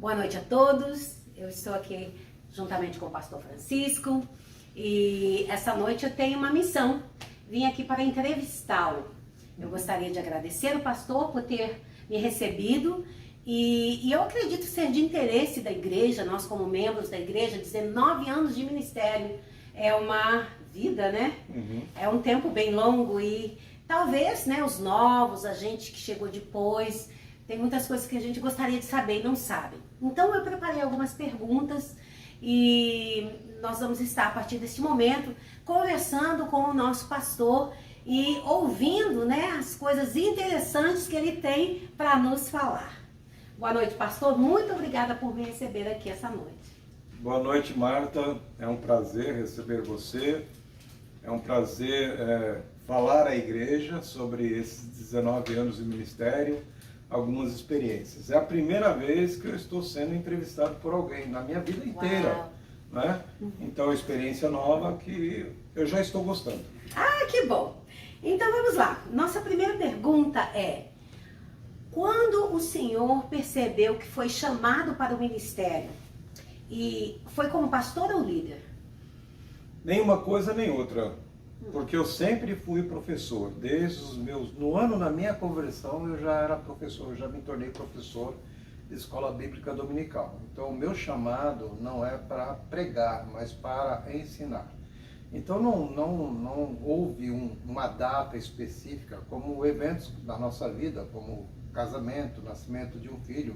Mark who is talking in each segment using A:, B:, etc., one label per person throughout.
A: Boa noite a todos. Eu estou aqui juntamente com o pastor Francisco e essa noite eu tenho uma missão. Vim aqui para entrevistá-lo. Eu gostaria de agradecer o pastor por ter me recebido e eu acredito ser de interesse da igreja, nós como membros da igreja, 19 anos de ministério. É uma vida, né? É um tempo bem longo e talvez, né, os novos, a gente que chegou depois, tem muitas coisas que a gente gostaria de saber e não sabe. Então eu preparei algumas perguntas e nós vamos estar a partir deste momento conversando com o nosso pastor e ouvindo, né, as coisas interessantes que ele tem para nos falar. Boa noite, pastor. Muito obrigada por me receber aqui essa noite.
B: Boa noite, Marta. É um prazer receber você. É um prazer falar à igreja sobre esses 19 anos de ministério, algumas experiências. É a primeira vez que eu estou sendo entrevistado por alguém na minha vida inteira. Né? Então, experiência nova que eu já estou gostando.
A: Ah, que bom! Então vamos lá. Nossa primeira pergunta é: quando o senhor percebeu que foi chamado para o ministério? E foi como pastor ou líder?
B: Nenhuma coisa nem outra. Porque eu sempre fui professor. Desde os meus... na minha conversão eu já era professor, eu já me tornei professor de escola bíblica dominical. Então o meu chamado não é para pregar, mas para ensinar. Então não houve uma data específica, como eventos da nossa vida, como casamento, nascimento de um filho.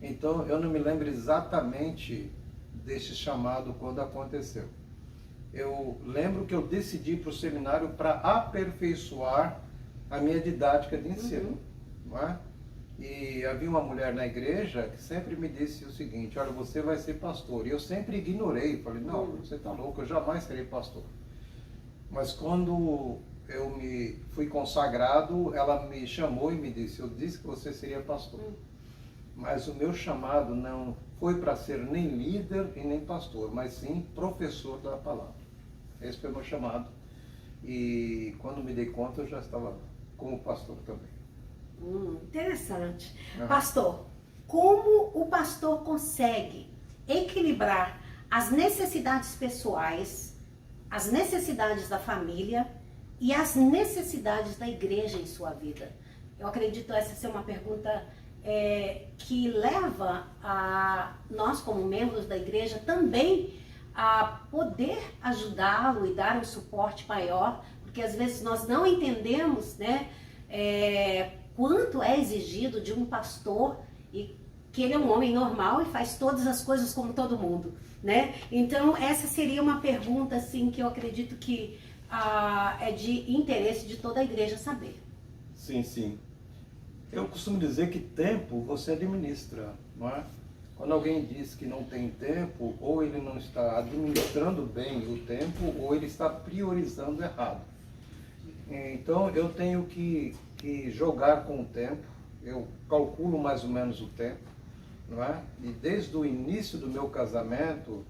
B: Então eu não me lembro exatamente desse chamado quando aconteceu. Eu lembro que eu decidi ir para o seminário para aperfeiçoar a minha didática de ensino. Não é? E havia uma mulher na igreja que sempre me disse o seguinte: olha, você vai ser pastor. E eu sempre ignorei, falei, não, você está louco, eu jamais serei pastor. Mas quando eu me fui consagrado, ela me chamou e me disse, eu disse que você seria pastor. Mas o meu chamado não foi para ser nem líder e nem pastor, mas sim professor da palavra. Esse foi o meu chamado. E quando me dei conta, eu já estava como pastor também.
A: Interessante. Pastor, como o pastor consegue equilibrar as necessidades pessoais, as necessidades da família e as necessidades da igreja em sua vida? Eu acredito essa ser uma pergunta que leva a nós, como membros da igreja, também a poder ajudá-lo e dar um suporte maior, porque às vezes nós não entendemos, né, quanto é exigido de um pastor e que ele é um homem normal e faz todas as coisas como todo mundo, né? Então essa seria uma pergunta assim que eu acredito que é de interesse de toda a igreja saber.
B: Sim, sim. Eu costumo dizer que tempo você administra, não é? Quando alguém diz que não tem tempo, ou ele não está administrando bem o tempo, ou ele está priorizando errado. Então eu tenho que jogar com o tempo, eu calculo mais ou menos o tempo, não é? E desde o início do meu casamento,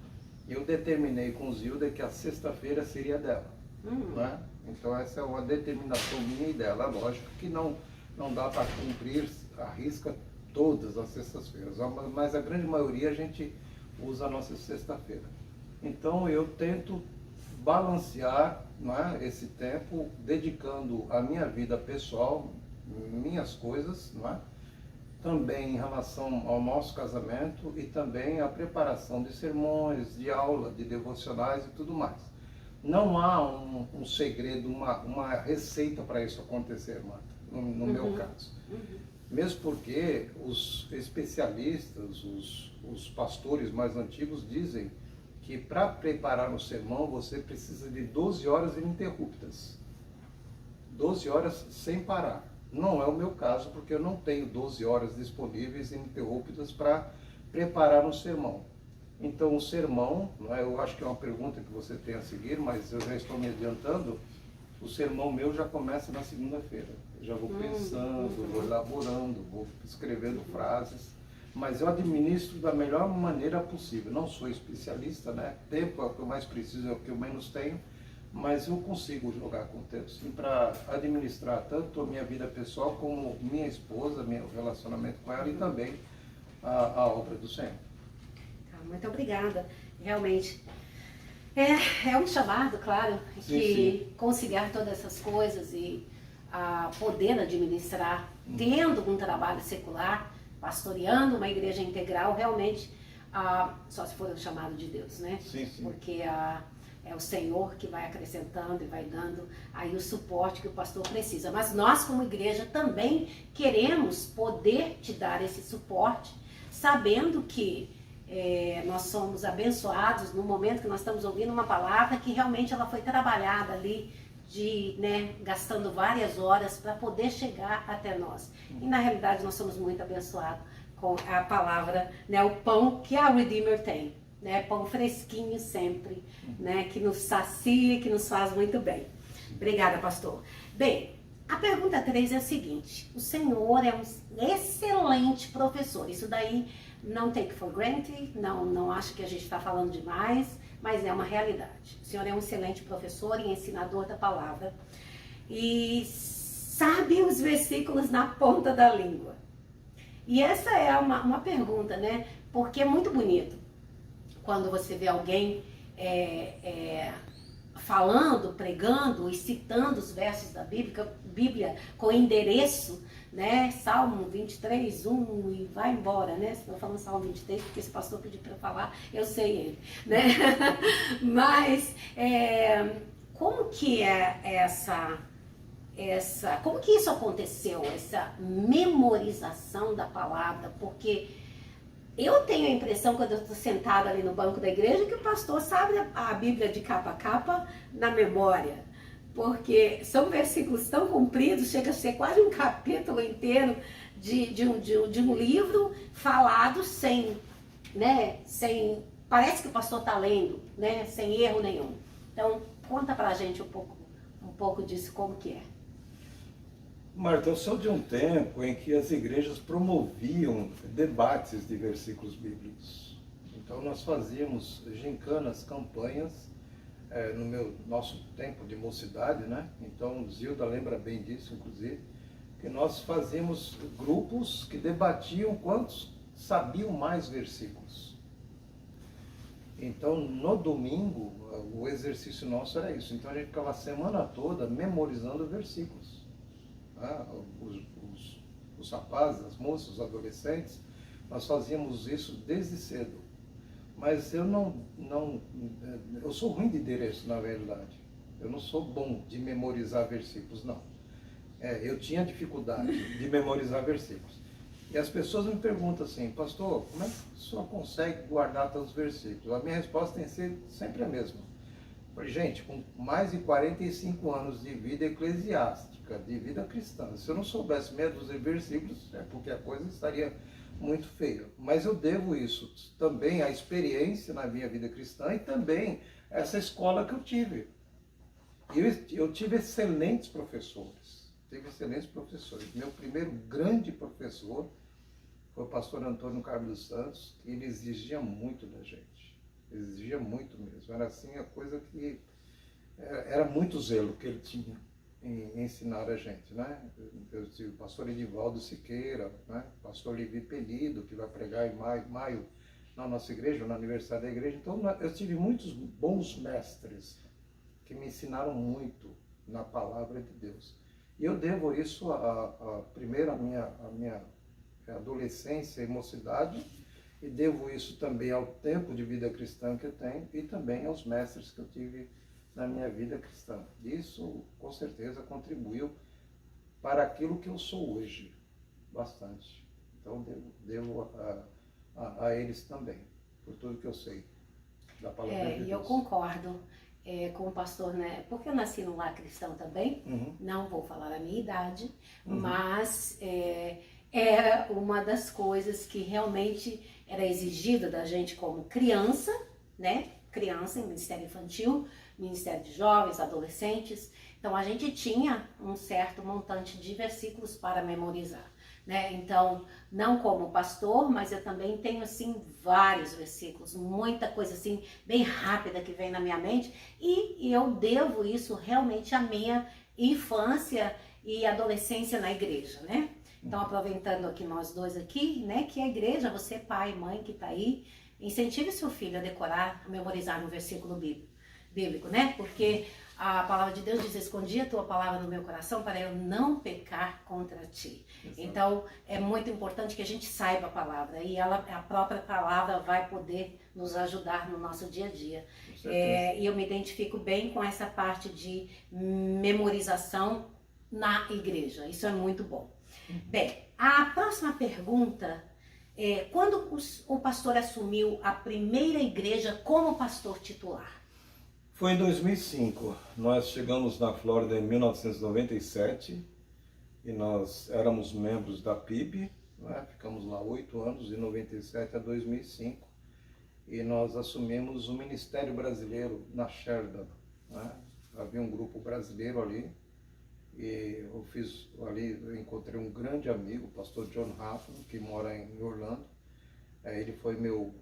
B: eu determinei com Zilda que a sexta-feira seria dela. Não é? Então essa é uma determinação minha e dela. Lógico que não dá para cumprir a risca todas as sextas-feiras, mas a grande maioria a gente usa a nossa sexta-feira. Então eu tento balancear, não é, esse tempo, dedicando a minha vida pessoal, minhas coisas, não é? Também em relação ao nosso casamento e também a preparação de sermões, de aula, de devocionais e tudo mais. Não há um segredo, uma receita para isso acontecer, Marta, no meu caso. Mesmo porque os especialistas, os pastores mais antigos dizem que para preparar um sermão você precisa de 12 horas ininterruptas. 12 horas sem parar. Não é o meu caso, porque eu não tenho 12 horas disponíveis ininterruptas para preparar um sermão. Então o sermão, não é, eu acho que é uma pergunta que você tem a seguir, mas eu já estou me adiantando, o sermão meu já começa na segunda-feira. Eu já vou pensando, vou elaborando, vou escrevendo frases, mas eu administro da melhor maneira possível. Não sou especialista, né? Tempo é o que eu mais preciso, é o que eu menos tenho, mas eu consigo jogar com o tempo, sim, para administrar tanto a minha vida pessoal como minha esposa, meu relacionamento com ela e também a obra do Senhor.
A: Tá, muito obrigada. Realmente, é um chamado, claro,
B: Sim,
A: que conciliar todas essas coisas e poder administrar, tendo um trabalho secular, pastoreando uma igreja integral, realmente, só se for o chamado de Deus, né?
B: Sim, sim.
A: Porque é o Senhor que vai acrescentando e vai dando aí o suporte que o pastor precisa. Mas nós, como igreja, também queremos poder te dar esse suporte, sabendo que nós somos abençoados no momento que nós estamos ouvindo uma palavra que realmente ela foi trabalhada ali, gastando várias horas para poder chegar até nós. E na realidade nós somos muito abençoados com a palavra, o pão que a Redeemer tem. Pão fresquinho sempre, que nos sacia, que nos faz muito bem. Obrigada, pastor. Bem, a pergunta 3 é a seguinte: o Senhor é um excelente professor. Isso daí não take for granted, não acho que a gente está falando demais, mas é uma realidade. O Senhor é um excelente professor e ensinador da palavra e sabe os versículos na ponta da língua. E essa é uma pergunta, porque é muito bonito quando você vê alguém falando, pregando e citando os versos da Bíblia com endereço, Salmo 23, 1 e vai embora, Se eu falando Salmo 23, porque esse pastor pediu para eu falar, eu sei ele, Mas, como que como que isso aconteceu, essa memorização da palavra? Porque eu tenho a impressão, quando eu estou sentada ali no banco da igreja, que o pastor sabe a Bíblia de capa a capa na memória. Porque são versículos tão compridos, chega a ser quase um capítulo inteiro de um livro falado sem, parece que o pastor está lendo, sem erro nenhum. Então, conta pra gente um pouco disso, como que é.
B: Marta, eu sou de um tempo em que as igrejas promoviam debates de versículos bíblicos. Então nós fazíamos gincanas, campanhas, no nosso tempo de mocidade, Então Zilda lembra bem disso, inclusive, que nós fazíamos grupos que debatiam quantos sabiam mais versículos. Então no domingo, o exercício nosso era isso. Então a gente ficava a semana toda memorizando versículos. Os rapazes, as moças, os adolescentes, nós fazíamos isso desde cedo. Mas eu eu sou ruim de endereço, na verdade. Eu não sou bom de memorizar versículos, não. Eu tinha dificuldade de memorizar versículos. E as pessoas me perguntam assim: pastor, como é que o senhor consegue guardar tantos versículos? A minha resposta tem que ser sempre a mesma. Falei, gente, com mais de 45 anos de vida eclesiástica, de vida cristã, se eu não soubesse meia dúzia de versículos, é porque a coisa estaria muito feia. Mas eu devo isso também à experiência na minha vida cristã e também a essa escola que eu tive. Eu tive excelentes professores. Meu primeiro grande professor foi o pastor Antônio Carlos dos Santos, que ele exigia muito da gente. Exigia muito mesmo. Era assim a coisa que... Era muito zelo que ele tinha em ensinar a gente, Eu tive o pastor Edivaldo Siqueira, pastor Levi Penido, que vai pregar em maio na nossa igreja, no aniversário da igreja. Então eu tive muitos bons mestres que me ensinaram muito na palavra de Deus. E eu devo isso primeiro à minha adolescência e mocidade, e devo isso também ao tempo de vida cristã que eu tenho e também aos mestres que eu tive na minha vida cristã. Isso, com certeza, contribuiu para aquilo que eu sou hoje, bastante. Então, devo a eles também, por tudo que eu sei da palavra de Deus.
A: E eu concordo com o pastor, porque eu nasci num lar cristão também, não vou falar a minha idade, mas é uma das coisas que realmente era exigida da gente como criança, criança em ministério infantil, ministério de jovens, adolescentes. Então a gente tinha um certo montante de versículos para memorizar, Então, não como pastor, mas eu também tenho assim vários versículos, muita coisa assim bem rápida que vem na minha mente, e eu devo isso realmente à minha infância e adolescência na igreja, Então, aproveitando aqui nós dois aqui, né, que a igreja, você pai, mãe que está aí, incentive seu filho a decorar, a memorizar um versículo bíblico, né? Porque a palavra de Deus diz: escondi a tua palavra no meu coração para eu não pecar contra ti. Exato. Então, é muito importante que a gente saiba a palavra e a própria palavra vai poder nos ajudar no nosso dia a dia. E eu me identifico bem com essa parte de memorização na igreja. Isso é muito bom. Bem, a próxima pergunta é: quando o pastor assumiu a primeira igreja como pastor titular?
B: Foi em 2005. Nós chegamos na Flórida em 1997 e nós éramos membros da PIB, né? Ficamos lá 8 anos, de 97 a 2005, e nós assumimos o Ministério Brasileiro na Sheridan, né? Havia um grupo brasileiro ali. E eu encontrei um grande amigo, o pastor John Hoffman, que mora em Orlando. Ele foi meu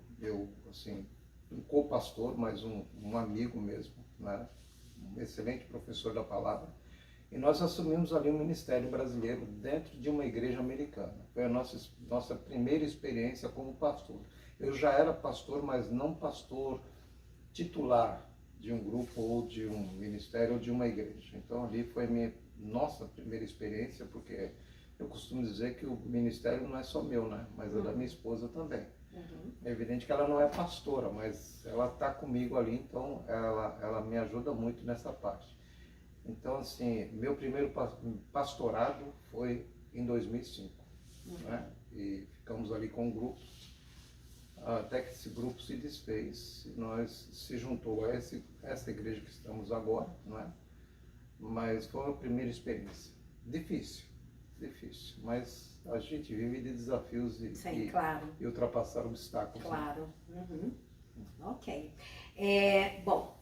B: assim, um co-pastor, mas um amigo mesmo, né? Um excelente professor da palavra. E nós assumimos ali um ministério brasileiro dentro de uma igreja americana. Foi a nossa primeira experiência como pastor. Eu já era pastor, mas não pastor titular de um grupo ou de um ministério ou de uma igreja. Então ali foi nossa primeira experiência, porque eu costumo dizer que o ministério não é só meu, né? Mas é da minha esposa também. É evidente que ela não é pastora, mas ela está comigo ali, então ela me ajuda muito nessa parte. Então, assim, meu primeiro pastorado foi em 2005, né? E ficamos ali com um grupo, até que esse grupo se desfez, e nós se juntou a essa igreja que estamos agora, não é? Mas foi uma primeira experiência. Difícil, mas a gente vive de desafios
A: claro.
B: E ultrapassar obstáculos.
A: Claro. Né? Ok. Bom,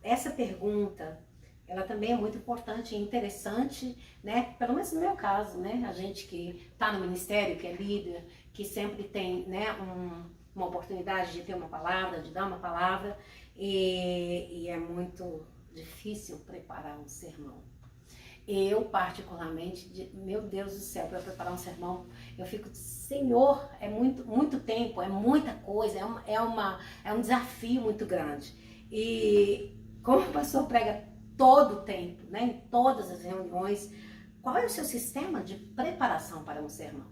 A: essa pergunta, ela também é muito importante e interessante, né? Pelo menos no meu caso, né? A gente que está no ministério, que é líder, que sempre tem, né, uma oportunidade de ter uma palavra, de dar uma palavra, e é muito difícil preparar um sermão. Eu, particularmente, meu Deus do céu, para preparar um sermão, eu fico, Senhor, é muito tempo, é muita coisa, é um desafio muito grande. E como o pastor prega todo o tempo, né, em todas as reuniões, qual é o seu sistema de preparação para um sermão?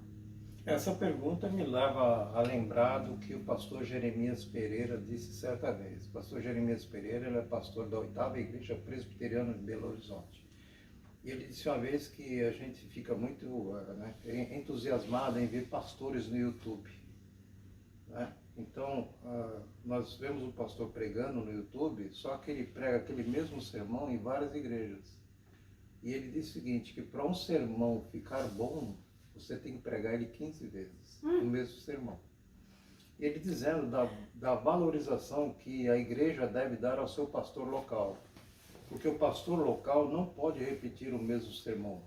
B: Essa pergunta me leva a lembrar do que o pastor Jeremias Pereira disse certa vez. O pastor Jeremias Pereira, ele é pastor da 8ª Igreja Presbiteriana de Belo Horizonte. E ele disse uma vez que a gente fica muito entusiasmado em ver pastores no YouTube, né? Então, nós vemos o pastor pregando no YouTube, só que ele prega aquele mesmo sermão em várias igrejas. E ele diz o seguinte, que para um sermão ficar bom, você tem que pregar ele 15 vezes, o mesmo sermão. E ele dizendo da valorização que a igreja deve dar ao seu pastor local. Porque o pastor local não pode repetir o mesmo sermão.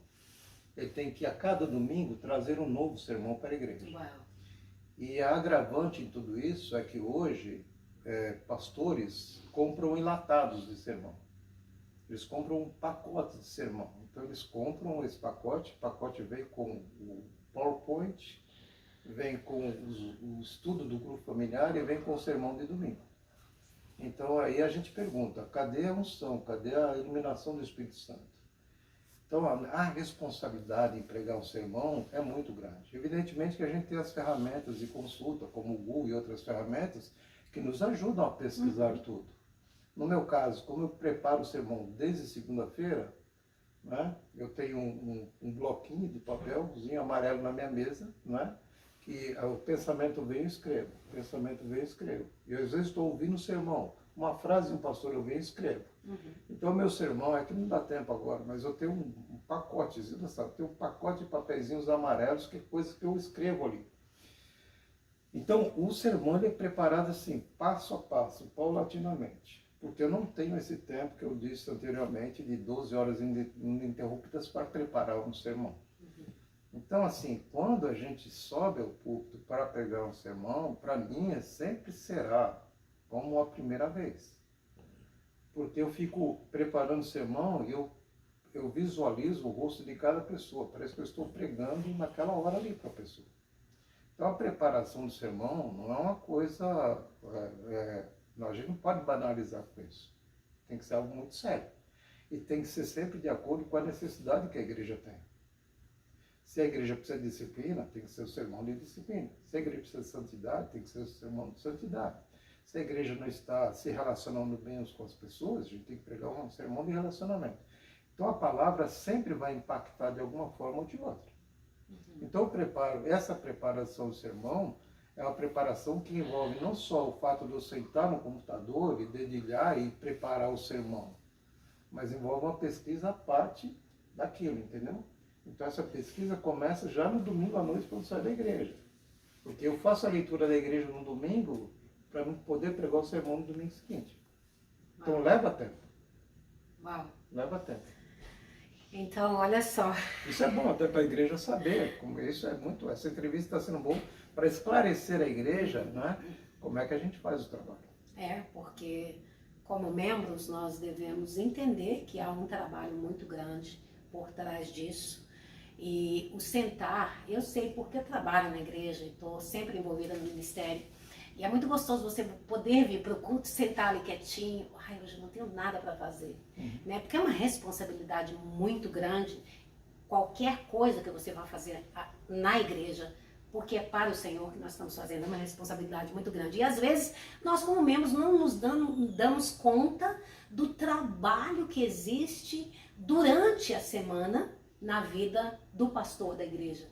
B: Ele tem que, a cada domingo, trazer um novo sermão para a igreja. Uau. E a agravante em tudo isso é que hoje, pastores compram enlatados de sermão. Eles compram um pacote de sermão. Então eles compram esse pacote, o pacote vem com o PowerPoint, vem com o estudo do grupo familiar e vem com o sermão de domingo. Então aí a gente pergunta, cadê a unção, cadê a iluminação do Espírito Santo? Então a responsabilidade em pregar um sermão é muito grande. Evidentemente que a gente tem as ferramentas de consulta, como o Google e outras ferramentas, que nos ajudam a pesquisar tudo. No meu caso, como eu preparo o sermão desde segunda-feira, né, eu tenho um bloquinho de papelzinho amarelo na minha mesa, né, que o pensamento vem e escrevo, o pensamento vem e escrevo. E às vezes estou ouvindo o sermão, uma frase de um pastor eu venho e escrevo. Então o meu sermão, é que não dá tempo agora, mas eu tenho um pacotezinho, sabe? Tenho um pacote de papeizinhos amarelos, que é coisa que eu escrevo ali. Então o sermão ele é preparado assim, passo a passo, paulatinamente. Porque eu não tenho esse tempo que eu disse anteriormente, de 12 horas ininterruptas para preparar um sermão. Então, assim, quando a gente sobe ao púlpito para pregar um sermão, para mim sempre será como a primeira vez. Porque eu fico preparando o sermão e eu visualizo o rosto de cada pessoa, parece que eu estou pregando naquela hora ali para a pessoa. Então a preparação do sermão não é uma coisa, a gente não pode banalizar com isso, tem que ser algo muito sério. E tem que ser sempre de acordo com a necessidade que a igreja tem. Se a igreja precisa de disciplina, tem que ser o sermão de disciplina. Se a igreja precisa de santidade, tem que ser o sermão de santidade. Se a igreja não está se relacionando bem uns com as pessoas, a gente tem que pregar um sermão de relacionamento. Então a palavra sempre vai impactar de alguma forma ou de outra. Então essa preparação do sermão é uma preparação que envolve não só o fato de eu sentar no computador e dedilhar e preparar o sermão, mas envolve uma pesquisa à parte daquilo, entendeu? Então essa pesquisa começa já no domingo à noite quando sai da igreja. Porque eu faço a leitura da igreja no domingo para não poder pregar o sermão no domingo seguinte. Então leva tempo.
A: Uau.
B: Leva tempo.
A: Então, olha só.
B: Isso é bom até para a igreja saber. Como isso é muito. Essa entrevista está sendo boa para esclarecer a igreja, né? Como é que a gente faz o trabalho.
A: Porque como membros nós devemos entender que há um trabalho muito grande por trás disso. E o sentar, eu sei porque eu trabalho na igreja e estou sempre envolvida no ministério. E é muito gostoso você poder vir para o culto, sentar ali quietinho. Ai, hoje eu não tenho nada para fazer. Né? Porque é uma responsabilidade muito grande. Qualquer coisa que você vá fazer na igreja, porque é para o Senhor que nós estamos fazendo, é uma responsabilidade muito grande. E às vezes nós como membros não nos damos conta do trabalho que existe durante a semana na vida do pastor da igreja.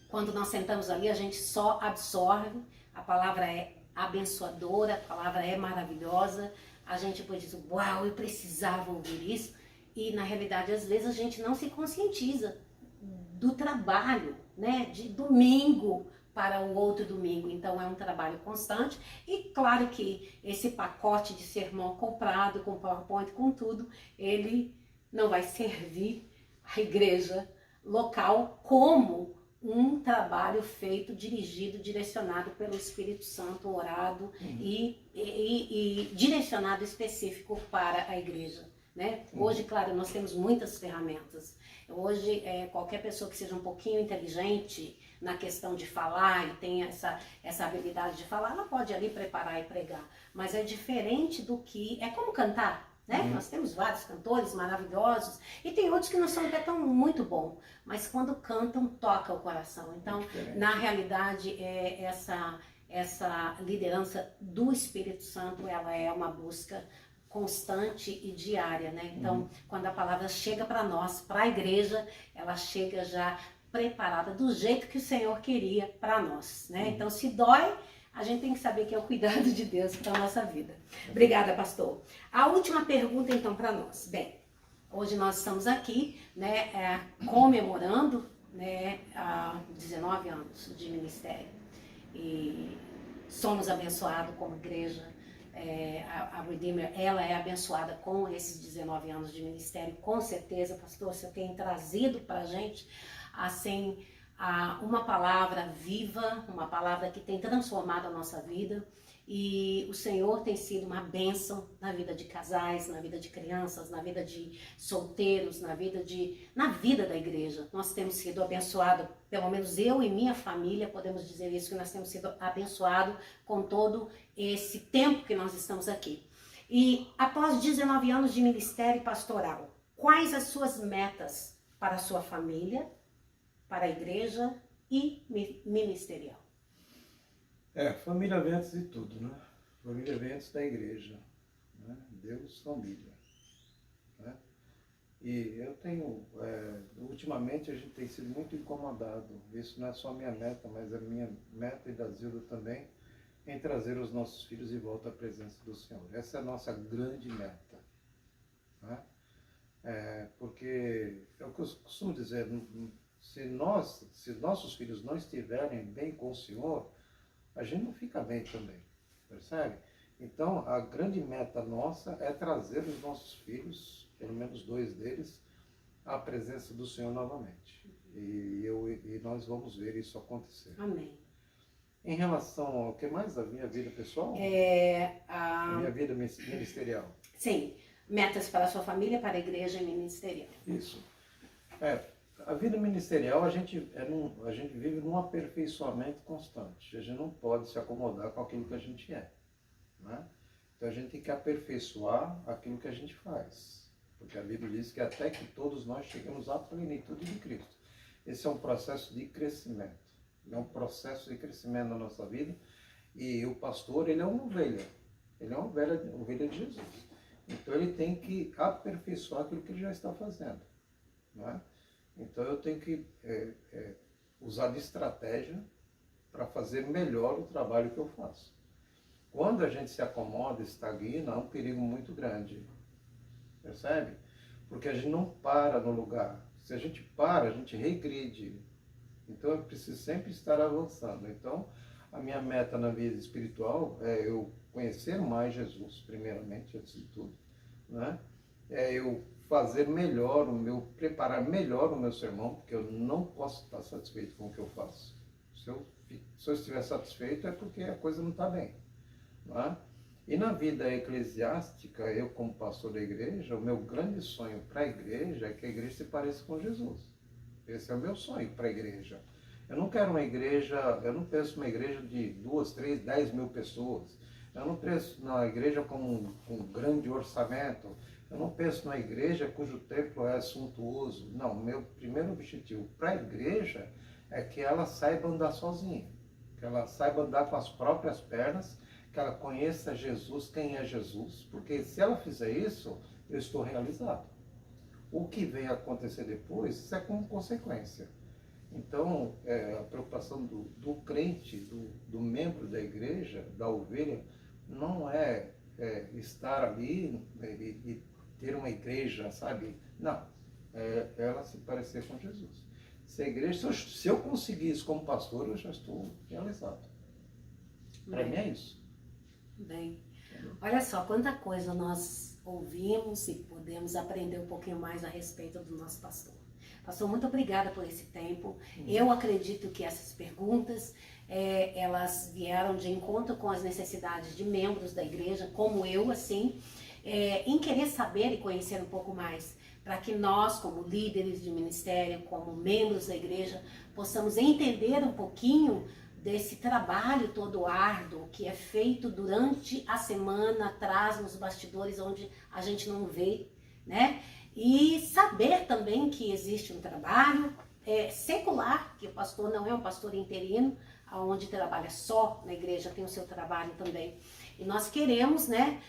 A: Quando nós sentamos ali, a gente só absorve, a palavra é abençoadora, a palavra é maravilhosa, a gente depois diz, uau, eu precisava ouvir isso, e na realidade às vezes a gente não se conscientiza do trabalho, né, de domingo para o outro domingo. Então é um trabalho constante e claro que esse pacote de sermão comprado, com PowerPoint, com tudo, ele não vai servir a igreja local como um trabalho feito, dirigido, direcionado pelo Espírito Santo, orado e direcionado específico para a igreja. Né? Hoje, claro, nós temos muitas ferramentas. Hoje, qualquer pessoa que seja um pouquinho inteligente na questão de falar e tenha essa habilidade de falar, ela pode ali preparar e pregar. Mas é diferente do que... É como cantar. Né? Nós temos vários cantores maravilhosos e tem outros que não são até tão muito bons, mas quando cantam, toca o coração. Então, na realidade, essa liderança do Espírito Santo, ela é uma busca constante e diária, né? Então, quando a palavra chega para nós, para a igreja, ela chega já preparada do jeito que o Senhor queria para nós, né? Então, se dói, a gente tem que saber que é o cuidado de Deus para a nossa vida. Obrigada, pastor. A última pergunta, então, para nós. Bem, hoje nós estamos aqui, né, comemorando, né, 19 anos de ministério. E somos abençoados como igreja. A Redeemer, ela é abençoada com esses 19 anos de ministério. Com certeza, pastor, você tem trazido para a gente, assim... uma palavra viva, uma palavra que tem transformado a nossa vida e o Senhor tem sido uma bênção na vida de casais, na vida de crianças, na vida de solteiros, na vida da igreja. Nós temos sido abençoados, pelo menos eu e minha família podemos dizer isso, que nós temos sido abençoados com todo esse tempo que nós estamos aqui. E após 19 anos de ministério pastoral, quais as suas metas para a sua família, para a igreja e ministerial?
B: Família vem antes de tudo, né? Família vem antes da igreja, né? Deus, família, né? E eu tenho, ultimamente a gente tem sido muito incomodado, isso não é só a minha meta, mas a minha meta e da Zilda também, em trazer os nossos filhos de volta à presença do Senhor. Essa é a nossa grande meta, né? Porque é o que eu costumo dizer, se nossos filhos não estiverem bem com o Senhor, a gente não fica bem também, percebe? Então, a grande meta nossa é trazer os nossos filhos, pelo menos 2 deles, à presença do Senhor novamente. E nós vamos ver isso acontecer.
A: Amém.
B: Em relação ao que mais? A minha vida pessoal? A minha vida ministerial.
A: Sim. metas para a sua família, para a igreja e ministerial.
B: Isso. A vida ministerial, a gente vive num aperfeiçoamento constante. A gente não pode se acomodar com aquilo que a gente é, né? Então a gente tem que aperfeiçoar aquilo que a gente faz. Porque a Bíblia diz que até que todos nós chegamos à plenitude de Cristo. Esse é um processo de crescimento. É um processo de crescimento na nossa vida. E o pastor, ele é uma ovelha. Ele é uma ovelha de Jesus. Então ele tem que aperfeiçoar aquilo que ele já está fazendo, né? Então eu tenho que usar de estratégia para fazer melhor o trabalho que eu faço. Quando a gente se acomoda, estagna, é um perigo muito grande. Percebe? Porque a gente não para no lugar. Se a gente para, a gente regride. Então eu preciso sempre estar avançando. Então a minha meta na vida espiritual é eu conhecer mais Jesus, primeiramente, antes de tudo, né? É eu fazer melhor preparar melhor o meu sermão, porque eu não posso estar satisfeito com o que eu faço. Se eu estiver satisfeito é porque a coisa não está bem, não é? E na vida eclesiástica, eu como pastor da igreja, o meu grande sonho para a igreja é que a igreja se pareça com Jesus. Esse é o meu sonho para a igreja. Eu não quero uma igreja, eu não penso numa igreja de 2, 3, 10 mil pessoas. Eu não penso na igreja com um grande orçamento. Eu não penso na igreja cujo templo é suntuoso. Não, meu primeiro objetivo para a igreja é que ela saiba andar sozinha. Que ela saiba andar com as próprias pernas, que ela conheça Jesus, quem é Jesus. Porque se ela fizer isso, eu estou realizado. O que vem a acontecer depois, isso é como consequência. Então, a preocupação do crente, do membro da igreja, da ovelha, não é estar ali e ter uma igreja, sabe? Não, ela se parecer com Jesus. Se a igreja, se eu conseguir isso como pastor, eu já estou realizado. Para mim é isso.
A: Bem, olha só quanta coisa nós ouvimos e podemos aprender um pouquinho mais a respeito do nosso pastor. Pastor, muito obrigada por esse tempo. Eu acredito que essas perguntas, elas vieram de encontro com as necessidades de membros da igreja, como eu, assim, em querer saber e conhecer um pouco mais, para que nós, como líderes de ministério, como membros da igreja, possamos entender um pouquinho desse trabalho todo árduo que é feito durante a semana, atrás, nos bastidores, onde a gente não vê, né? E saber também que existe um trabalho secular, que o pastor não é um pastor interino, onde trabalha só na igreja, tem o seu trabalho também. E nós queremos, né,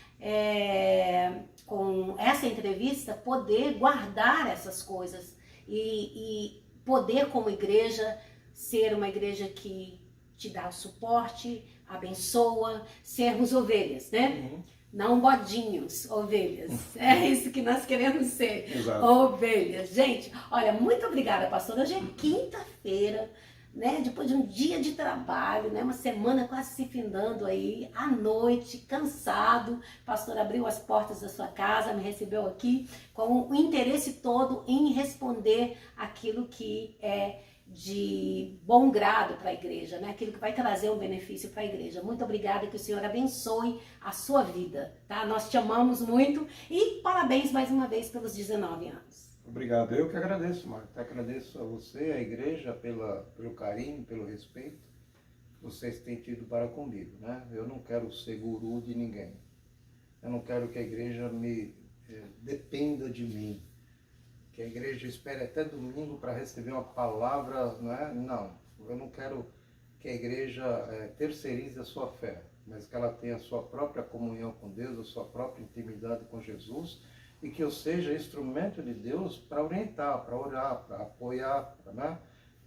A: com essa entrevista, poder guardar essas coisas e poder, como igreja, ser uma igreja que te dá o suporte, abençoa, sermos ovelhas, né?
B: Uhum.
A: Não bodinhos, ovelhas. É isso que nós queremos ser.
B: Exato.
A: Ovelhas. Gente, olha, muito obrigada, pastor. Hoje é quinta-feira, né? Depois de um dia de trabalho, né? Uma semana quase se findando aí, à noite, cansado. O pastor abriu as portas da sua casa, me recebeu aqui com o interesse todo em responder aquilo que é de bom grado para a igreja, né? Aquilo que vai trazer um benefício para a igreja. Muito obrigada, que o Senhor abençoe a sua vida, tá? Nós te amamos muito e parabéns mais uma vez pelos 19 anos.
B: Obrigado. Eu que agradeço, Marta. Agradeço a você, a igreja, pelo carinho, pelo respeito que vocês têm tido para comigo, né? Eu não quero ser guru de ninguém. Eu não quero que a igreja dependa de mim. Que a igreja espere até domingo para receber uma palavra, não é? Não, eu não quero que a igreja terceirize a sua fé, mas que ela tenha a sua própria comunhão com Deus, a sua própria intimidade com Jesus, e que eu seja instrumento de Deus para orientar, para orar, para apoiar, né?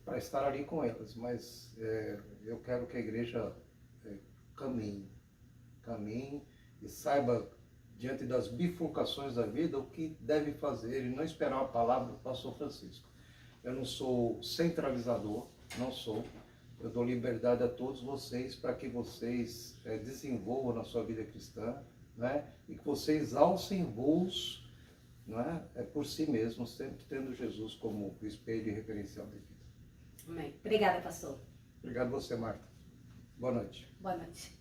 B: Para estar ali com elas. Mas eu quero que a igreja caminhe e saiba, diante das bifurcações da vida, o que deve fazer e não esperar a palavra do pastor Francisco. Eu não sou centralizador, não sou. Eu dou liberdade a todos vocês para que vocês desenvolvam na sua vida cristã, né? E que vocês alcem voos, não é? Por si mesmos, sempre tendo Jesus como o espelho e referencial da vida.
A: Amém. Obrigada, pastor.
B: Obrigado a você, Marta. Boa noite.
A: Boa noite.